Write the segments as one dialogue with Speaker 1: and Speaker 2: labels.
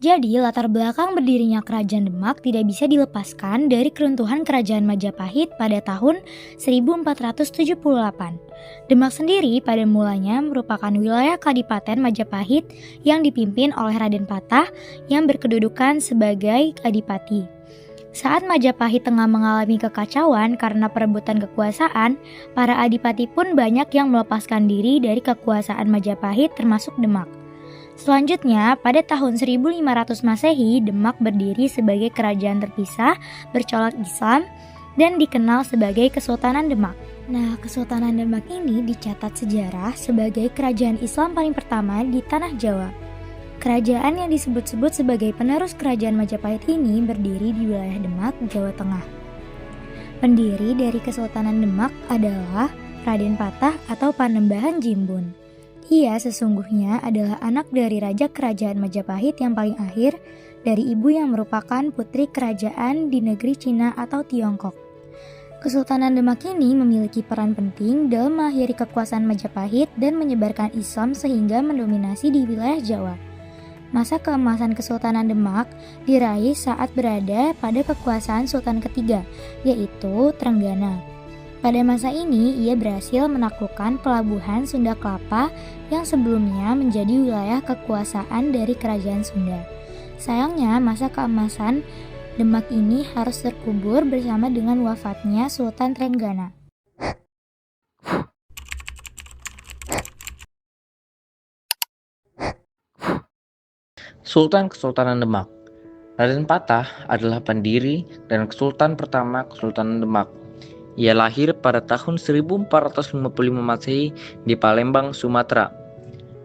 Speaker 1: Jadi, latar belakang berdirinya Kerajaan Demak tidak bisa dilepaskan dari keruntuhan Kerajaan Majapahit pada tahun 1478. Demak sendiri pada mulanya merupakan wilayah Kadipaten Majapahit yang dipimpin oleh Raden Patah yang berkedudukan sebagai Adipati. Saat Majapahit tengah mengalami kekacauan karena perebutan kekuasaan, para adipati pun banyak yang melepaskan diri dari kekuasaan Majapahit termasuk Demak. Selanjutnya, pada tahun 1500 Masehi, Demak berdiri sebagai kerajaan terpisah bercorak Islam dan dikenal sebagai Kesultanan Demak. Nah, Kesultanan Demak ini dicatat sejarah sebagai kerajaan Islam paling pertama di tanah Jawa. Kerajaan yang disebut-sebut sebagai penerus kerajaan Majapahit ini berdiri di wilayah Demak, Jawa Tengah. Pendiri dari Kesultanan Demak adalah Raden Patah atau Panembahan Jimbun. Ia sesungguhnya adalah anak dari Raja Kerajaan Majapahit yang paling akhir dari ibu yang merupakan putri kerajaan di negeri Cina atau Tiongkok. Kesultanan Demak ini memiliki peran penting dalam mengakhiri kekuasaan Majapahit dan menyebarkan Islam sehingga mendominasi di wilayah Jawa. Masa keemasan Kesultanan Demak diraih saat berada pada kekuasaan Sultan ketiga, yaitu Trenggana. Pada masa ini, ia berhasil menaklukkan pelabuhan Sunda Kelapa yang sebelumnya menjadi wilayah kekuasaan dari Kerajaan Sunda. Sayangnya, masa keemasan Demak ini harus terkubur bersama dengan wafatnya Sultan Trenggana.
Speaker 2: Sultan Kesultanan Demak. Raden Patah adalah pendiri dan Sultan pertama Kesultanan Demak. Ia lahir pada tahun 1455 Masehi di Palembang, Sumatera.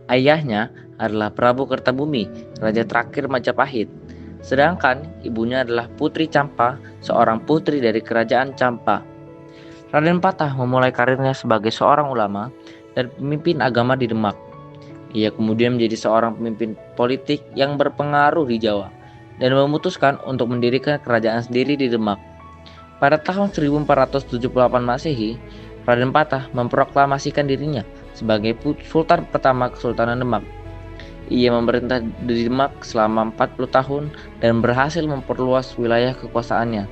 Speaker 2: Ayahnya adalah Prabu Kertabumi, raja terakhir Majapahit. Sedangkan ibunya adalah Putri Campa, seorang putri dari kerajaan Campa. Raden Patah memulai karirnya sebagai seorang ulama dan pemimpin agama di Demak. Ia kemudian menjadi seorang pemimpin politik yang berpengaruh di Jawa dan memutuskan untuk mendirikan kerajaan sendiri di Demak. Pada tahun 1478 Masehi, Raden Patah memproklamasikan dirinya sebagai Sultan pertama Kesultanan Demak. Ia memerintah di Demak selama 40 tahun dan berhasil memperluas wilayah kekuasaannya.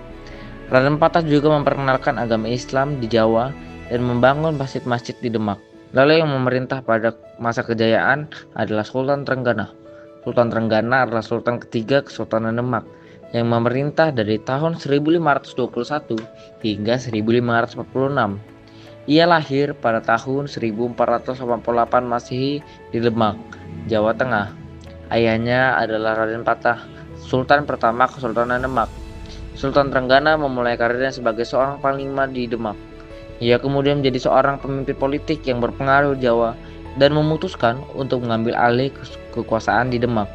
Speaker 2: Raden Patah juga memperkenalkan agama Islam di Jawa dan membangun masjid-masjid di Demak. Lalu yang memerintah pada masa kejayaan adalah Sultan Trenggana. Sultan Trenggana adalah Sultan ketiga Kesultanan Demak yang memerintah dari tahun 1521 hingga 1546. Ia lahir pada tahun 1488 Masehi di Demak, Jawa Tengah. Ayahnya adalah Raden Patah, Sultan pertama Kesultanan Demak. Sultan Trenggana memulai karirnya sebagai seorang panglima di Demak. Ia kemudian menjadi seorang pemimpin politik yang berpengaruh di Jawa dan memutuskan untuk mengambil alih kekuasaan di Demak.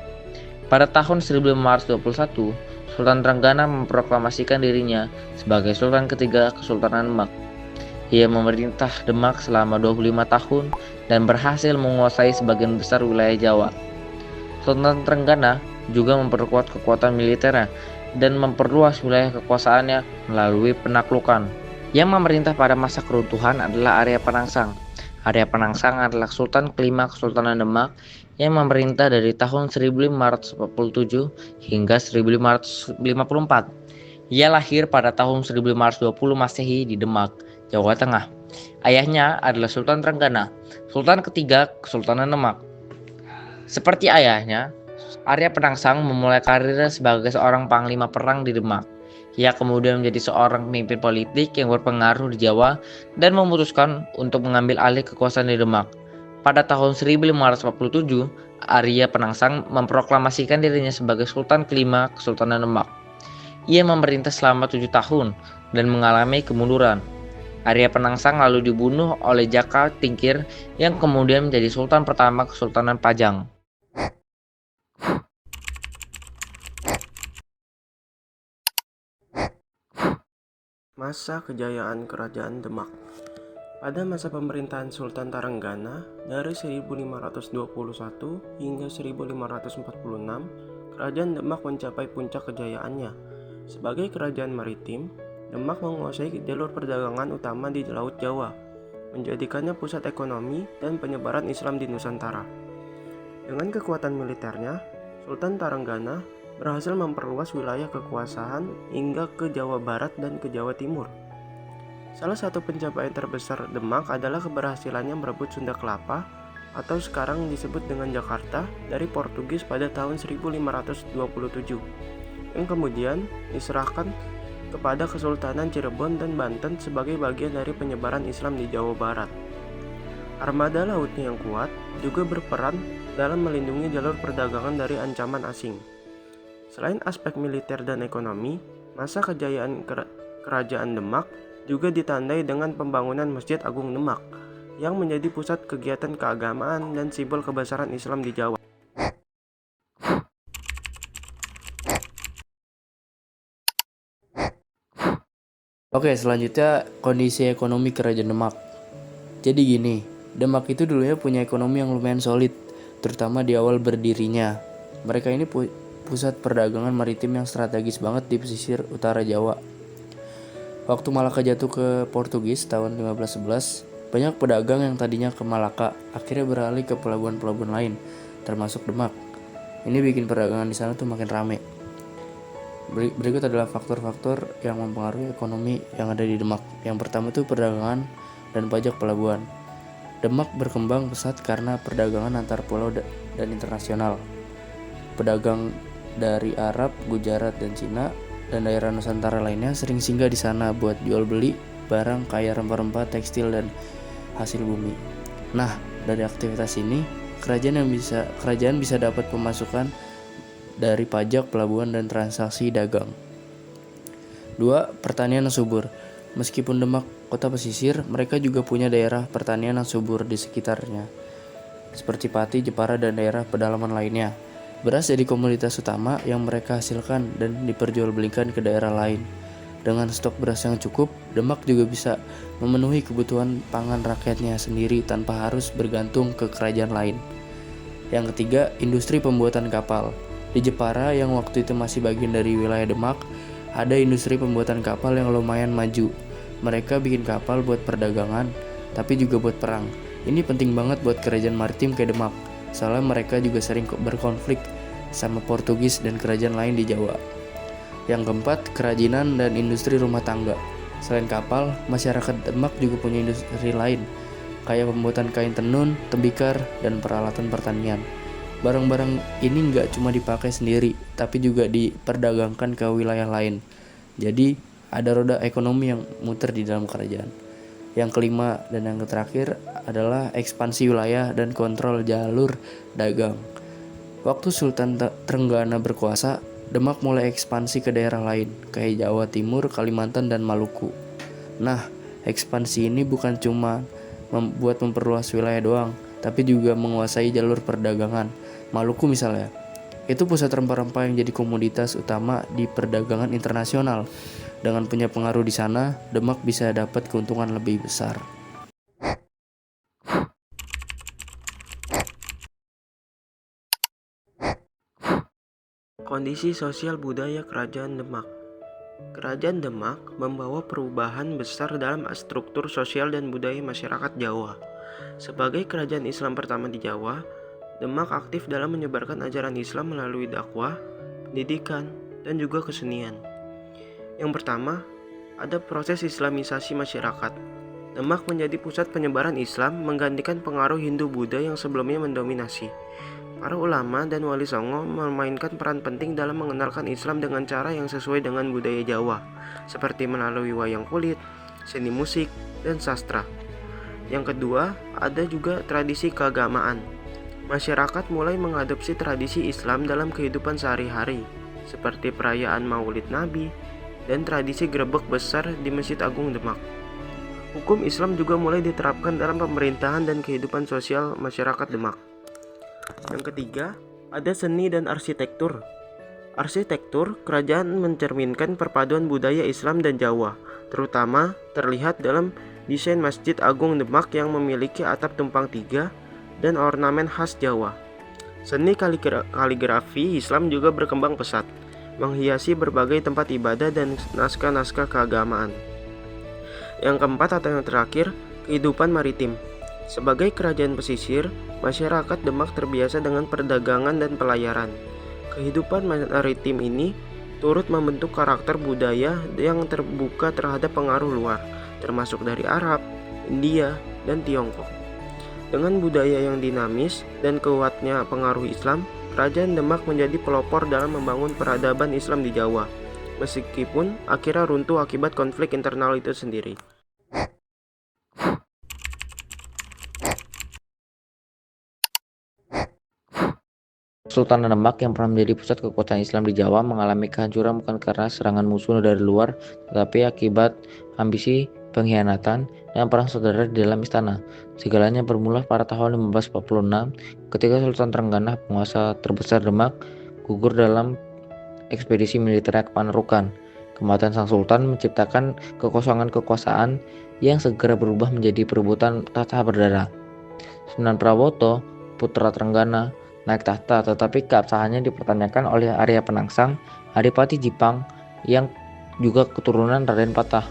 Speaker 2: Pada tahun 1521, Sultan Trenggana memproklamasikan dirinya sebagai Sultan ketiga Kesultanan Demak. Ia memerintah Demak selama 25 tahun dan berhasil menguasai sebagian besar wilayah Jawa. Sultan Trenggana juga memperkuat kekuatan militernya dan memperluas wilayah kekuasaannya melalui penaklukan. Yang memerintah pada masa keruntuhan adalah Arya Penangsang. Arya Penangsang adalah Sultan kelima Kesultanan Demak yang memerintah dari tahun 1547 hingga 1554. Ia lahir pada tahun 1520 Masehi di Demak, Jawa Tengah. Ayahnya adalah Sultan Trenggana, Sultan ketiga Kesultanan Demak. Seperti ayahnya, Arya Penangsang memulai karirnya sebagai seorang panglima perang di Demak. Ia kemudian menjadi seorang pemimpin politik yang berpengaruh di Jawa dan memutuskan untuk mengambil alih kekuasaan di Demak. Pada tahun 1547, Arya Penangsang memproklamasikan dirinya sebagai Sultan kelima Kesultanan Demak. Ia memerintah selama 7 tahun dan mengalami kemunduran. Arya Penangsang lalu dibunuh oleh Jaka Tingkir yang kemudian menjadi Sultan pertama Kesultanan Pajang.
Speaker 3: Masa kejayaan Kerajaan Demak. Pada masa pemerintahan Sultan Trenggana dari 1521 hingga 1546, Kerajaan Demak mencapai puncak kejayaannya. Sebagai kerajaan maritim, Demak menguasai jalur perdagangan utama di Laut Jawa, menjadikannya pusat ekonomi dan penyebaran Islam di Nusantara. Dengan kekuatan militernya, Sultan Tarenggana berhasil memperluas wilayah kekuasaan hingga ke Jawa Barat dan ke Jawa Timur. Salah satu pencapaian terbesar Demak adalah keberhasilannya merebut Sunda Kelapa atau sekarang disebut dengan Jakarta dari Portugis pada tahun 1527 yang kemudian diserahkan kepada Kesultanan Cirebon dan Banten sebagai bagian dari penyebaran Islam di Jawa Barat. Armada lautnya yang kuat juga berperan dalam melindungi jalur perdagangan dari ancaman asing. Selain aspek militer dan ekonomi, masa kejayaan Kerajaan Demak juga ditandai dengan pembangunan Masjid Agung Demak yang menjadi pusat kegiatan keagamaan dan simbol kebesaran Islam di Jawa.
Speaker 4: Oke, selanjutnya kondisi ekonomi Kerajaan Demak. Jadi gini, Demak itu dulunya punya ekonomi yang lumayan solid, terutama di awal berdirinya. Mereka ini pusat perdagangan maritim yang strategis banget di pesisir utara Jawa. Waktu Malaka jatuh ke Portugis tahun 1511, banyak pedagang yang tadinya ke Malaka akhirnya beralih ke pelabuhan-pelabuhan lain, termasuk Demak. Ini bikin perdagangan di sana tuh makin rame. Berikut adalah faktor-faktor yang mempengaruhi ekonomi yang ada di Demak. Yang pertama itu perdagangan dan pajak pelabuhan. Demak berkembang pesat karena perdagangan antar pulau dan internasional. Pedagang dari Arab, Gujarat, dan Cina dan daerah Nusantara lainnya sering singgah di sana buat jual beli barang kayak rempah-rempah, tekstil, dan hasil bumi. Nah, dari aktivitas ini, kerajaan bisa dapat pemasukan dari pajak pelabuhan dan transaksi dagang. 2. Pertanian yang subur. Meskipun Demak kota pesisir, mereka juga punya daerah pertanian yang subur di sekitarnya, seperti Pati, Jepara, dan daerah pedalaman lainnya. Beras jadi komoditas utama yang mereka hasilkan dan diperjualbelikan ke daerah lain. Dengan stok beras yang cukup, Demak juga bisa memenuhi kebutuhan pangan rakyatnya sendiri tanpa harus bergantung ke kerajaan lain. Yang ketiga, industri pembuatan kapal. Di Jepara yang waktu itu masih bagian dari wilayah Demak, ada industri pembuatan kapal yang lumayan maju. Mereka bikin kapal buat perdagangan, tapi juga buat perang. Ini penting banget buat kerajaan maritim kayak Demak. Soalnya mereka juga sering berkonflik sama Portugis dan kerajaan lain di Jawa. Yang keempat, kerajinan dan industri rumah tangga. Selain kapal, masyarakat Demak juga punya industri lain, kayak pembuatan kain tenun, tembikar, dan peralatan pertanian. Barang-barang ini nggak cuma dipakai sendiri, tapi juga diperdagangkan ke wilayah lain. Jadi, ada roda ekonomi yang muter di dalam kerajaan. Yang kelima dan yang terakhir adalah ekspansi wilayah dan kontrol jalur dagang. Waktu Sultan Trenggana berkuasa, Demak mulai ekspansi ke daerah lain, kayak Jawa Timur, Kalimantan, dan Maluku. Nah, ekspansi ini bukan cuma memperluas wilayah doang, tapi juga menguasai jalur perdagangan. Maluku misalnya, itu pusat rempah-rempah yang jadi komoditas utama di perdagangan internasional. Dengan punya pengaruh di sana, Demak bisa dapat keuntungan lebih besar.
Speaker 3: Kondisi sosial budaya Kerajaan Demak. Kerajaan Demak membawa perubahan besar dalam struktur sosial dan budaya masyarakat Jawa. Sebagai kerajaan Islam pertama di Jawa, Demak aktif dalam menyebarkan ajaran Islam melalui dakwah, pendidikan, dan juga kesenian. Yang pertama, ada proses Islamisasi masyarakat. Demak menjadi pusat penyebaran Islam menggantikan pengaruh Hindu-Buddha yang sebelumnya mendominasi. Para ulama dan wali songo memainkan peran penting dalam mengenalkan Islam dengan cara yang sesuai dengan budaya Jawa, seperti melalui wayang kulit, seni musik, dan sastra. Yang kedua, ada juga tradisi keagamaan. Masyarakat mulai mengadopsi tradisi Islam dalam kehidupan sehari-hari, seperti perayaan Maulid Nabi dan tradisi grebek besar di Masjid Agung Demak. Hukum Islam juga mulai diterapkan dalam pemerintahan dan kehidupan sosial masyarakat Demak. Yang ketiga, ada seni dan arsitektur. Arsitektur kerajaan mencerminkan perpaduan budaya Islam dan Jawa, terutama terlihat dalam desain Masjid Agung Demak yang memiliki atap tumpang tiga dan ornamen khas Jawa. Seni kaligrafi Islam juga berkembang pesat, menghiasi berbagai tempat ibadah dan naskah-naskah keagamaan. Yang keempat atau yang terakhir, kehidupan maritim. Sebagai kerajaan pesisir, masyarakat Demak terbiasa dengan perdagangan dan pelayaran. Kehidupan maritim ini turut membentuk karakter budaya yang terbuka terhadap pengaruh luar, termasuk dari Arab, India, dan Tiongkok. Dengan budaya yang dinamis dan kuatnya pengaruh Islam, Kerajaan Demak menjadi pelopor dalam membangun peradaban Islam di Jawa, meskipun akhirnya runtuh akibat konflik internal itu sendiri.
Speaker 2: Kesultanan Demak yang pernah menjadi pusat kekuasaan Islam di Jawa mengalami kehancuran bukan karena serangan musuh dari luar, tetapi akibat ambisi, pengkhianatan, dan perang saudara di dalam istana. Segalanya bermula pada tahun 1546 ketika Sultan Trenggana, penguasa terbesar Demak, gugur dalam ekspedisi militer ke Panerukan. Kematian sang sultan menciptakan kekosongan kekuasaan yang segera berubah menjadi perebutan tahta berdarah. Sunan Prawoto, putra Trenggana, naik tahta, tetapi keabsahannya dipertanyakan oleh Arya Penangsang, Adipati Jipang yang juga keturunan Raden Patah.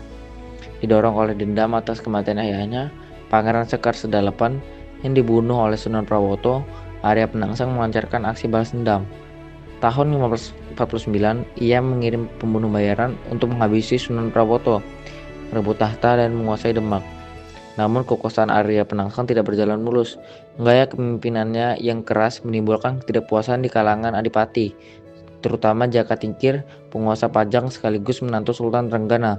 Speaker 2: Didorong oleh dendam atas kematian ayahnya, Pangeran Sekar Sedalepan, yang dibunuh oleh Sunan Prawoto, Arya Penangsang melancarkan aksi balas dendam. Tahun 1549, ia mengirim pembunuh bayaran untuk menghabisi Sunan Prawoto, merebut tahta dan menguasai Demak. Namun kekuasaan Arya Penangsang tidak berjalan mulus. Gaya kepemimpinannya yang keras menimbulkan ketidakpuasan di kalangan adipati, terutama Jaka Tingkir, penguasa Pajang sekaligus menantu Sultan Trenggana.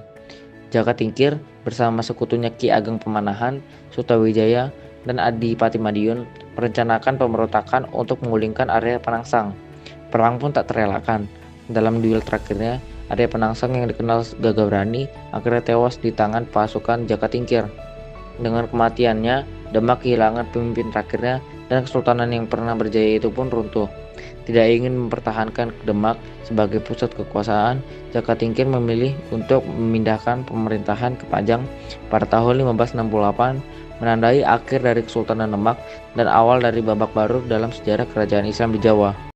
Speaker 2: Jaka Tingkir bersama sekutunya Ki Ageng Pemanahan, Sutawijaya, dan Adipati Madiun merencanakan pemberontakan untuk menggulingkan Arya Penangsang. Perang pun tak terelakkan. Dalam duel terakhirnya, Arya Penangsang yang dikenal gagah berani akhirnya tewas di tangan pasukan Jaka Tingkir. Dengan kematiannya, Demak kehilangan pemimpin terakhirnya dan kesultanan yang pernah berjaya itu pun runtuh. Tidak ingin mempertahankan Demak sebagai pusat kekuasaan, Jaka Tingkir memilih untuk memindahkan pemerintahan ke Pajang pada tahun 1568, menandai akhir dari Kesultanan Demak dan awal dari babak baru dalam sejarah kerajaan Islam di Jawa.